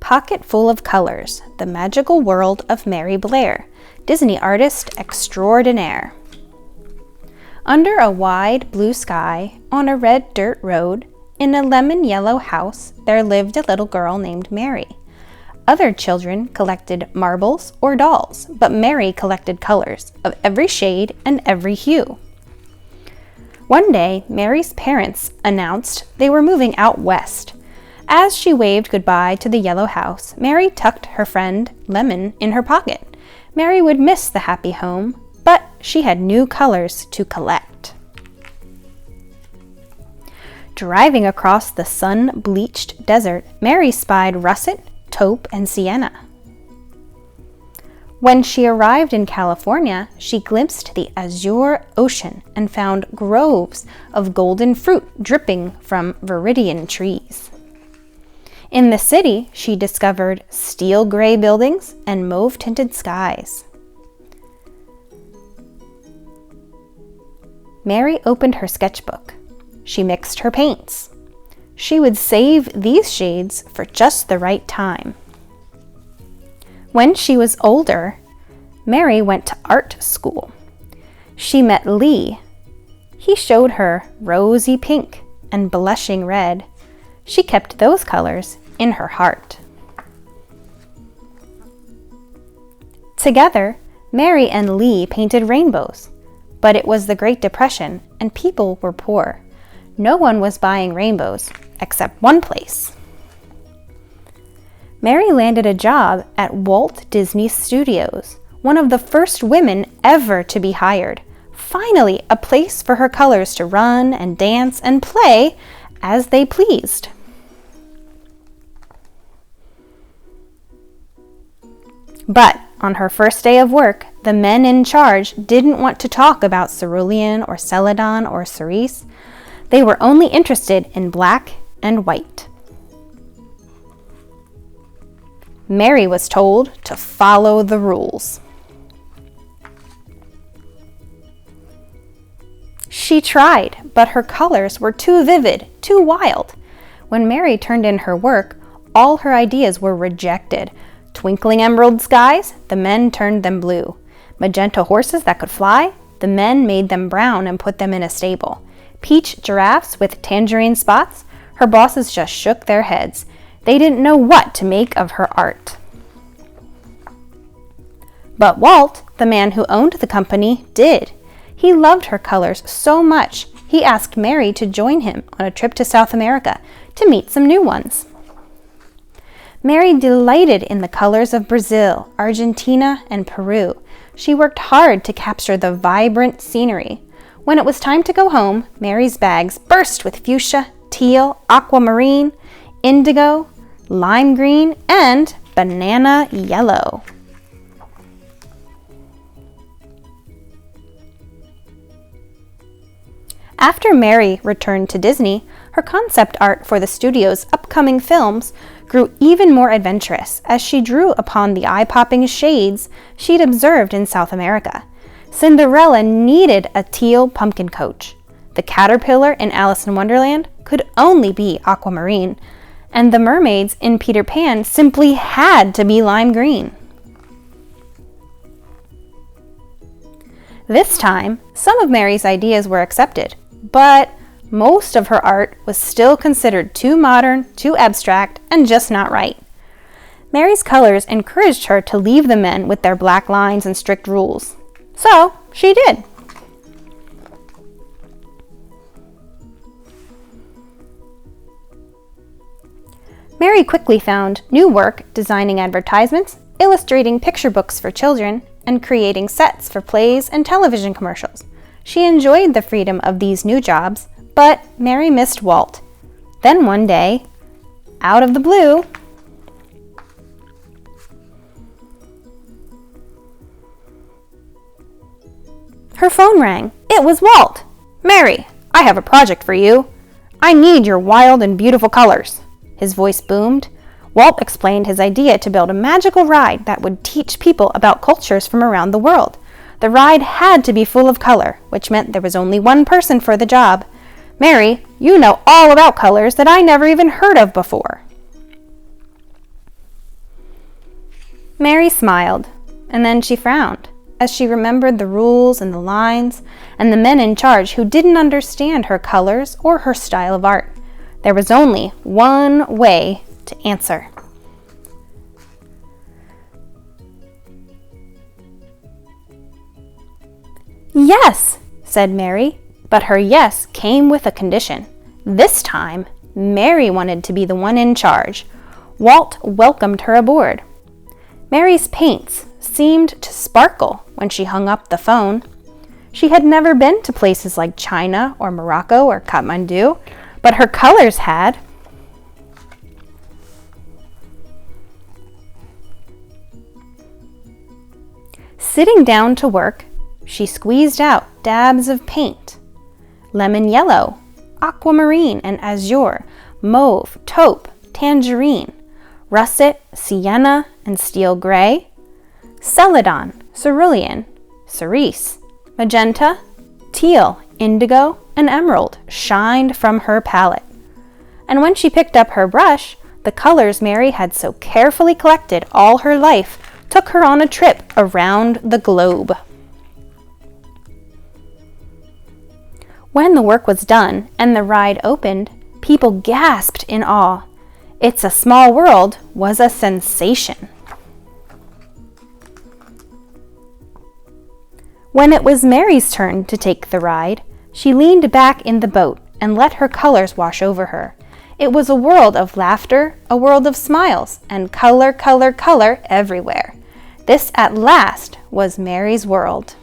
Pocket Full of Colors, The Magical World of Mary Blair, Disney Artist Extraordinaire. Under a wide blue sky, on a red dirt road, in a lemon-yellow house, there lived a little girl named Mary. Other children collected marbles or dolls, but Mary collected colors of every shade and every hue. One day, Mary's parents announced they were moving out west. As she waved goodbye to the yellow house, Mary tucked her friend Lemon in her pocket. Mary would miss the happy home, but she had new colors to collect. Driving across the sun-bleached desert, Mary spied russet, taupe, and sienna. When she arrived in California, she glimpsed the azure ocean and found groves of golden fruit dripping from viridian trees. In the city, she discovered steel gray buildings and mauve-tinted skies. Mary opened her sketchbook. She mixed her paints. She would save these shades for just the right time. When she was older, Mary went to art school. She met Lee. He showed her rosy pink and blushing red. She kept those colors in her heart. Together, Mary and Lee painted rainbows, but it was the Great Depression and people were poor. No one was buying rainbows, except one place. Mary landed a job at Walt Disney Studios, one of the first women ever to be hired. Finally, a place for her colors to run and dance and play as they pleased. But on her first day of work, the men in charge didn't want to talk about cerulean or celadon or cerise. They were only interested in black and white. Mary was told to follow the rules. She tried, but her colors were too vivid, too wild. When Mary turned in her work, all her ideas were rejected. Twinkling emerald skies, the men turned them blue. Magenta horses that could fly, the men made them brown and put them in a stable. Peach giraffes with tangerine spots, her bosses just shook their heads. They didn't know what to make of her art. But Walt, the man who owned the company, did. He loved her colors so much, he asked Mary to join him on a trip to South America to meet some new ones. Mary delighted in the colors of Brazil, Argentina, and Peru. She worked hard to capture the vibrant scenery. When it was time to go home, Mary's bags burst with fuchsia, teal, aquamarine, indigo, lime green, and banana yellow. After Mary returned to Disney, her concept art for the studio's upcoming films grew even more adventurous as she drew upon the eye-popping shades she'd observed in South America. Cinderella needed a teal pumpkin coach. The caterpillar in Alice in Wonderland could only be aquamarine, and the mermaids in Peter Pan simply had to be lime green. This time, some of Mary's ideas were accepted, but most of her art was still considered too modern, too abstract, and just not right. Mary's colors encouraged her to leave the men with their black lines and strict rules. So, she did. Mary quickly found new work designing advertisements, illustrating picture books for children, and creating sets for plays and television commercials. She enjoyed the freedom of these new jobs, but Mary missed Walt. Then one day, out of the blue, her phone rang. It was Walt. "Mary, I have a project for you. I need your wild and beautiful colors." His voice boomed. Walt explained his idea to build a magical ride that would teach people about cultures from around the world. The ride had to be full of color, which meant there was only one person for the job. "Mary, you know all about colors that I never even heard of before." Mary smiled, and then she frowned as she remembered the rules and the lines and the men in charge who didn't understand her colors or her style of art. There was only one way to answer. "Yes," said Mary, but her yes came with a condition. This time, Mary wanted to be the one in charge. Walt welcomed her aboard. Mary's paints seemed to sparkle when she hung up the phone. She had never been to places like China or Morocco or Kathmandu, but her colors had. Sitting down to work, she squeezed out dabs of paint. Lemon yellow, aquamarine and azure, mauve, taupe, tangerine, russet, sienna, and steel gray, celadon, cerulean, cerise, magenta, teal, indigo, and emerald shined from her palette. And when she picked up her brush, the colors Mary had so carefully collected all her life took her on a trip around the globe. When the work was done and the ride opened, people gasped in awe. It's a Small World was a sensation. When it was Mary's turn to take the ride, she leaned back in the boat and let her colors wash over her. It was a world of laughter, a world of smiles, and color, color, color everywhere. This at last was Mary's world.